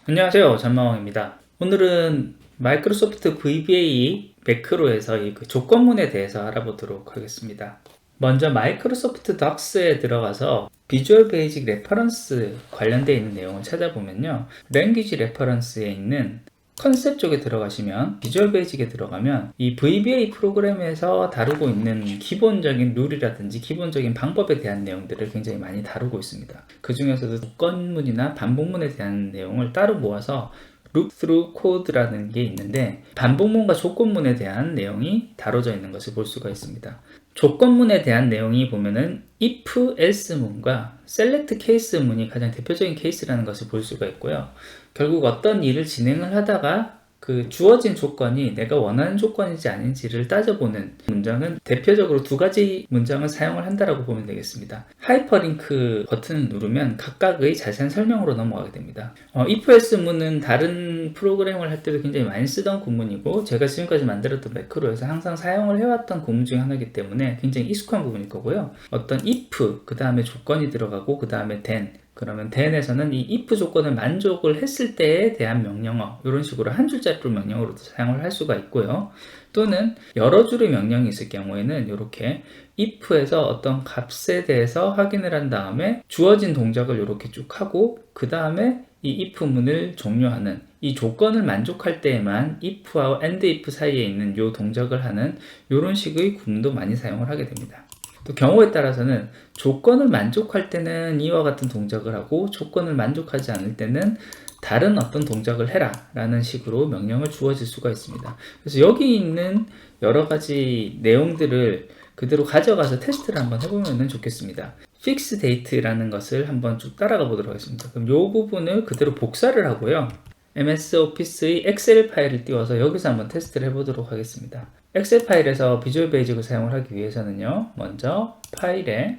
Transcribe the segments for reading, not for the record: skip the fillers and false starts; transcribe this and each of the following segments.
안녕하세요, 전마왕입니다. 오늘은 마이크로소프트 VBA 매크로에서 이 조건문에 대해서 알아보도록 하겠습니다. 먼저 마이크로소프트 덕스에 들어가서 비주얼 베이직 레퍼런스 관련되어 있는 내용을 찾아보면요, 랭귀지 레퍼런스에 있는 컨셉 쪽에 들어가시면, 비주얼 베이직에 들어가면 이 VBA 프로그램에서 다루고 있는 기본적인 룰이라든지 기본적인 방법에 대한 내용들을 굉장히 많이 다루고 있습니다. 그 중에서도 조건문이나 반복문에 대한 내용을 따로 모아서 loop through code라는 게 있는데, 반복문과 조건문에 대한 내용이 다뤄져 있는 것을 볼 수가 있습니다. 조건문에 대한 내용이 보면은 if, else 문과 select case 문이 가장 대표적인 케이스라는 것을 볼 수가 있고요. 결국 어떤 일을 진행을 하다가 그 주어진 조건이 내가 원하는 조건인지 아닌지를 따져보는 문장은 대표적으로 두 가지 문장을 사용을 한다라고 보면 되겠습니다. 하이퍼링크 버튼을 누르면 각각의 자세한 설명으로 넘어가게 됩니다. if else 문은 다른 프로그램을 할 때도 굉장히 많이 쓰던 구문이고, 제가 지금까지 만들었던 매크로에서 항상 사용을 해왔던 구문 중에 하나이기 때문에 굉장히 익숙한 부분일 거고요. 어떤 if, 그 다음에 조건이 들어가고 그 다음에 then, 그러면 then에서는 이 if 조건을 만족을 했을 때에 대한 명령어, 이런 식으로 한 줄짜리로 명령어로도 사용을 할 수가 있고요. 또는 여러 줄의 명령이 있을 경우에는 이렇게 if에서 어떤 값에 대해서 확인을 한 다음에 주어진 동작을 이렇게 쭉 하고, 그 다음에 이 if 문을 종료하는, 이 조건을 만족할 때에만 if와 and if 사이에 있는 이 동작을 하는 이런 식의 구문도 많이 사용을 하게 됩니다. 또 경우에 따라서는 조건을 만족할 때는 이와 같은 동작을 하고, 조건을 만족하지 않을 때는 다른 어떤 동작을 해라 라는 식으로 명령을 주어질 수가 있습니다. 그래서 여기 있는 여러 가지 내용들을 그대로 가져가서 테스트를 한번 해보면 좋겠습니다. fix date라는 것을 한번 쭉 따라가 보도록 하겠습니다. 그럼 이 부분을 그대로 복사를 하고요, MS 오피스의 엑셀 파일을 띄워서 여기서 한번 테스트를 해보도록 하겠습니다. 엑셀 파일에서 비주얼 베이직을 사용을 하기 위해서는요, 먼저 파일에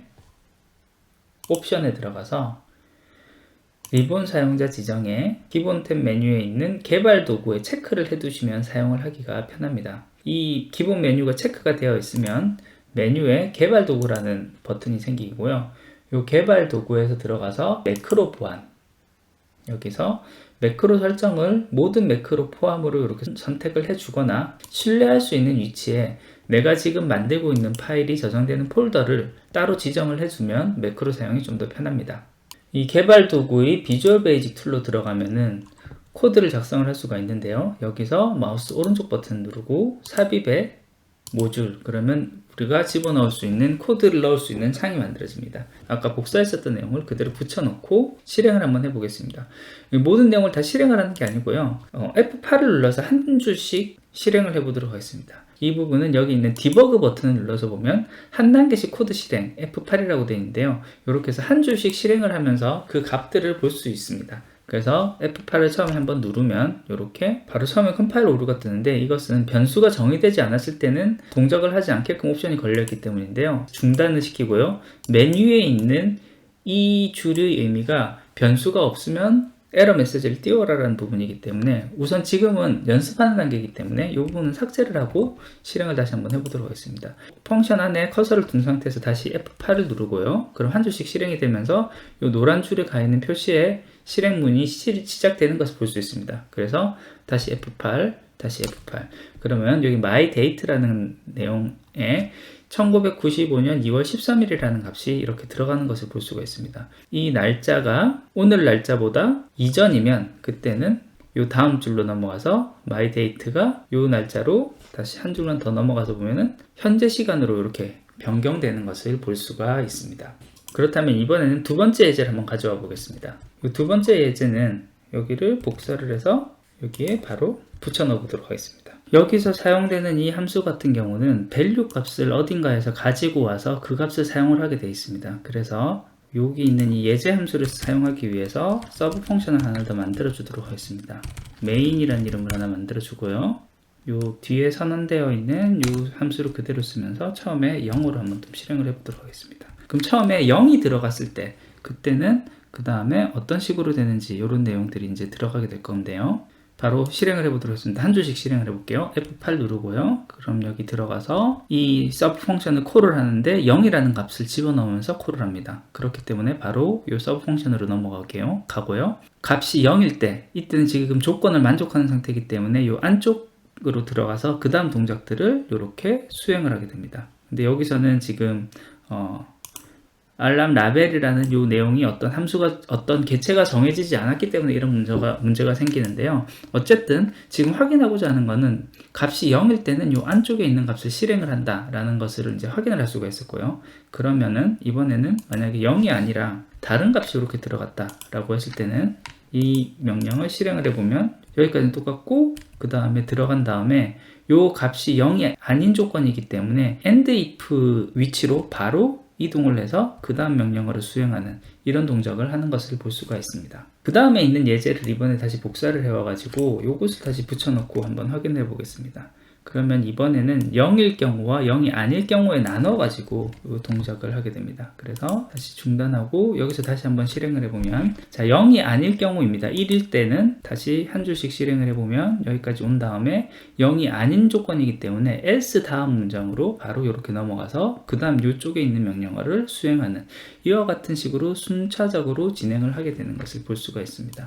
옵션에 들어가서 리본 사용자 지정에 기본 탭 메뉴에 있는 개발 도구에 체크를 해두시면 사용을 하기가 편합니다. 이 기본 메뉴가 체크가 되어 있으면 메뉴에 개발 도구라는 버튼이 생기고요. 이 개발 도구에서 들어가서 매크로 보안, 여기서 매크로 설정을 모든 매크로 포함으로 이렇게 선택을 해주거나, 신뢰할 수 있는 위치에 내가 지금 만들고 있는 파일이 저장되는 폴더를 따로 지정을 해주면 매크로 사용이 좀 더 편합니다. 이 개발 도구의 비주얼 베이직 툴로 들어가면은 코드를 작성을 할 수가 있는데요, 여기서 마우스 오른쪽 버튼 누르고 삽입에 모듈, 그러면 우리가 집어넣을 수 있는 코드를 넣을 수 있는 창이 만들어집니다. 아까 복사했었던 내용을 그대로 붙여놓고 실행을 한번 해보겠습니다. 모든 내용을 다 실행을 하는 게 아니고요, F8을 눌러서 한 줄씩 실행을 해보도록 하겠습니다. 이 부분은 여기 있는 디버그 버튼을 눌러서 보면 한 단계씩 코드 실행, F8이라고 되어 있는데요, 이렇게 해서 한 줄씩 실행을 하면서 그 값들을 볼 수 있습니다. 그래서 F8을 처음에 한번 누르면 이렇게 바로 처음에 컴파일 오류가 뜨는데, 이것은 변수가 정의되지 않았을 때는 동작을 하지 않게끔 옵션이 걸려있기 때문인데요, 중단을 시키고요, 메뉴에 있는 이 줄의 의미가 변수가 없으면 에러 메시지를 띄워라 라는 부분이기 때문에 우선 지금은 연습하는 단계이기 때문에 이 부분은 삭제를 하고 실행을 다시 한번 해보도록 하겠습니다. 펑션 안에 커서를 둔 상태에서 다시 F8을 누르고요, 그럼 한 줄씩 실행이 되면서 이 노란 줄에 가 있는 표시에 실행문이 시작되는 것을 볼 수 있습니다. 그래서 다시 F8, 다시 F8, 그러면 여기 my date라는 내용에 1995년 2월 13일이라는 값이 이렇게 들어가는 것을 볼 수가 있습니다. 이 날짜가 오늘 날짜보다 이전이면 그때는 이 다음 줄로 넘어가서 my date가 이 날짜로 다시 한 줄만 더 넘어가서 보면은 현재 시간으로 이렇게 변경되는 것을 볼 수가 있습니다. 그렇다면 이번에는 두 번째 예제를 한번 가져와 보겠습니다. 이 두 번째 예제는 여기를 복사를 해서 여기에 바로 붙여 넣어 보도록 하겠습니다. 여기서 사용되는 이 함수 같은 경우는 value 값을 어딘가에서 가지고 와서 그 값을 사용을 하게 되어 있습니다. 그래서 여기 있는 이 예제 함수를 사용하기 위해서 서브 펑션을 하나 더 만들어 주도록 하겠습니다. main이라는 이름을 하나 만들어 주고요, 요 뒤에 선언되어 있는 이 함수를 그대로 쓰면서 처음에 0으로 한번 좀 실행을 해 보도록 하겠습니다. 그럼 처음에 0이 들어갔을 때 그때는 그 다음에 어떤 식으로 되는지 이런 내용들이 이제 들어가게 될 건데요, 바로 실행을 해보도록 하겠습니다. 한 줄씩 실행을 해볼게요. F8 누르고요. 그럼 여기 들어가서 이 서브 펑션을 콜을 하는데 0이라는 값을 집어넣으면서 콜을 합니다. 그렇기 때문에 바로 이 서브 펑션으로 넘어가고요. 값이 0일 때, 이때는 지금 조건을 만족하는 상태이기 때문에 이 안쪽으로 들어가서 그 다음 동작들을 이렇게 수행을 하게 됩니다. 근데 여기서는 지금 알람 라벨이라는 요 내용이 어떤 함수가 어떤 개체가 정해지지 않았기 때문에 이런 문제가 생기는데요. 어쨌든 지금 확인하고자 하는 거는 값이 0일 때는 요 안쪽에 있는 값을 실행을 한다라는 것을 이제 확인을 할 수가 있을 거예요. 그러면은 이번에는 만약에 0이 아니라 다른 값이 이렇게 들어갔다라고 했을 때는 이 명령을 실행을 해보면 여기까지는 똑같고 그 다음에 들어간 다음에 요 값이 0이 아닌 조건이기 때문에 end if 위치로 바로 이동을 해서 그 다음 명령어를 수행하는 이런 동작을 하는 것을 볼 수가 있습니다. 그 다음에 있는 예제를 이번에 다시 복사를 해와가지고 요것을 다시 붙여놓고 한번 확인해 보겠습니다. 그러면 이번에는 0일 경우와 0이 아닐 경우에 나눠가지고 이 동작을 하게 됩니다. 그래서 다시 중단하고 여기서 다시 한번 실행을 해보면 자 0이 아닐 경우입니다. 1일 때는 다시 한 줄씩 실행을 해보면 여기까지 온 다음에 0이 아닌 조건이기 때문에 else 다음 문장으로 바로 이렇게 넘어가서 그 다음 이쪽에 있는 명령어를 수행하는 이와 같은 식으로 순차적으로 진행을 하게 되는 것을 볼 수가 있습니다.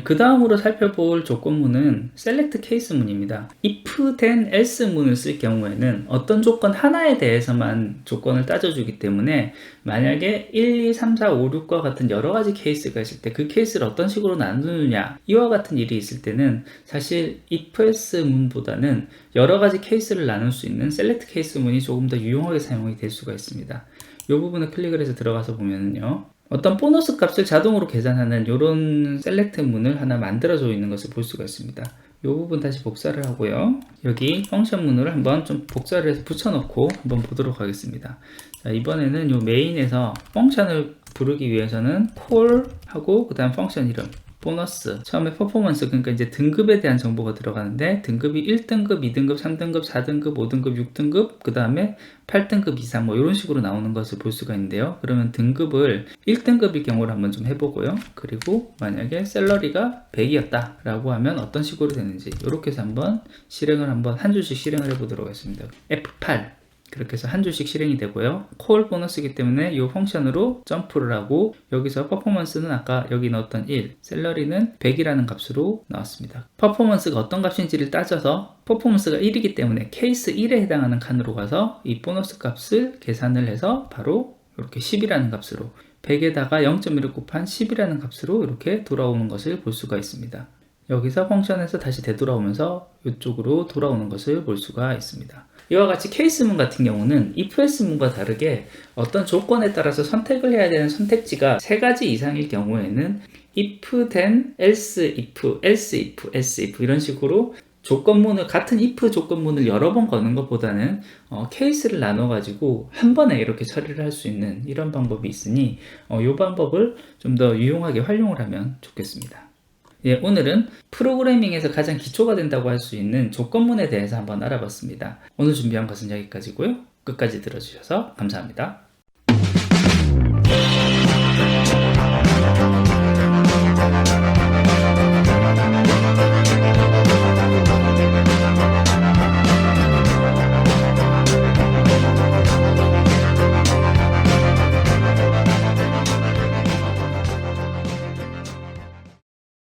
그 다음으로 살펴볼 조건문은 select case 문입니다. if then else 문을 쓸 경우에는 어떤 조건 하나에 대해서만 조건을 따져주기 때문에 만약에 1, 2, 3, 4, 5, 6과 같은 여러 가지 케이스가 있을 때 그 케이스를 어떤 식으로 나누느냐 이와 같은 일이 있을 때는 사실 if else 문보다는 여러 가지 케이스를 나눌 수 있는 select case 문이 조금 더 유용하게 사용이 될 수가 있습니다. 이 부분을 클릭을 해서 들어가서 보면요. 어떤 보너스 값을 자동으로 계산하는 이런 셀렉트 문을 하나 만들어져 있는 것을 볼 수가 있습니다. 이 부분 다시 복사를 하고요. 여기 펑션 문을 한번 좀 복사를 해서 붙여놓고 한번 보도록 하겠습니다. 자, 이번에는 이 메인에서 펑션을 부르기 위해서는 call 하고 그 다음 펑션 이름 보너스 처음에 퍼포먼스 그러니까 이제 등급에 대한 정보가 들어가는데 등급이 1등급, 2등급, 3등급, 4등급, 5등급, 6등급 그 다음에 8등급 이상 뭐 이런 식으로 나오는 것을 볼 수가 있는데요. 그러면 등급을 1등급일 경우를 한번 좀 해보고요. 그리고 만약에 샐러리가 100이었다 라고 하면 어떤 식으로 되는지 이렇게 해서 한번 실행을 한번 한 줄씩 실행을 해보도록 하겠습니다. F8 그렇게 해서 한 줄씩 실행이 되고요. 콜 보너스이기 때문에 이 펑션으로 점프를 하고 여기서 퍼포먼스는 아까 여기 넣었던 1, 샐러리는 100이라는 값으로 나왔습니다. 퍼포먼스가 어떤 값인지를 따져서 퍼포먼스가 1이기 때문에 케이스 1에 해당하는 칸으로 가서 이 보너스 값을 계산을 해서 바로 이렇게 10이라는 값으로 100에다가 0.1을 곱한 10이라는 값으로 이렇게 돌아오는 것을 볼 수가 있습니다. 여기서 펑션에서 다시 되돌아오면서 이쪽으로 돌아오는 것을 볼 수가 있습니다. 이와 같이 케이스문 같은 경우는 if else 문과 다르게 어떤 조건에 따라서 선택을 해야 되는 선택지가 3가지 이상일 경우에는 if then else if else if else if 이런 식으로 조건문을 같은 if 조건문을 여러 번 거는 것보다는 케이스를 나눠 가지고 한 번에 이렇게 처리를 할 수 있는 이런 방법이 있으니 이 방법을 좀 더 유용하게 활용을 하면 좋겠습니다. 예, 오늘은 프로그래밍에서 가장 기초가 된다고 할 수 있는 조건문에 대해서 한번 알아봤습니다. 오늘 준비한 것은 여기까지고요. 끝까지 들어주셔서 감사합니다.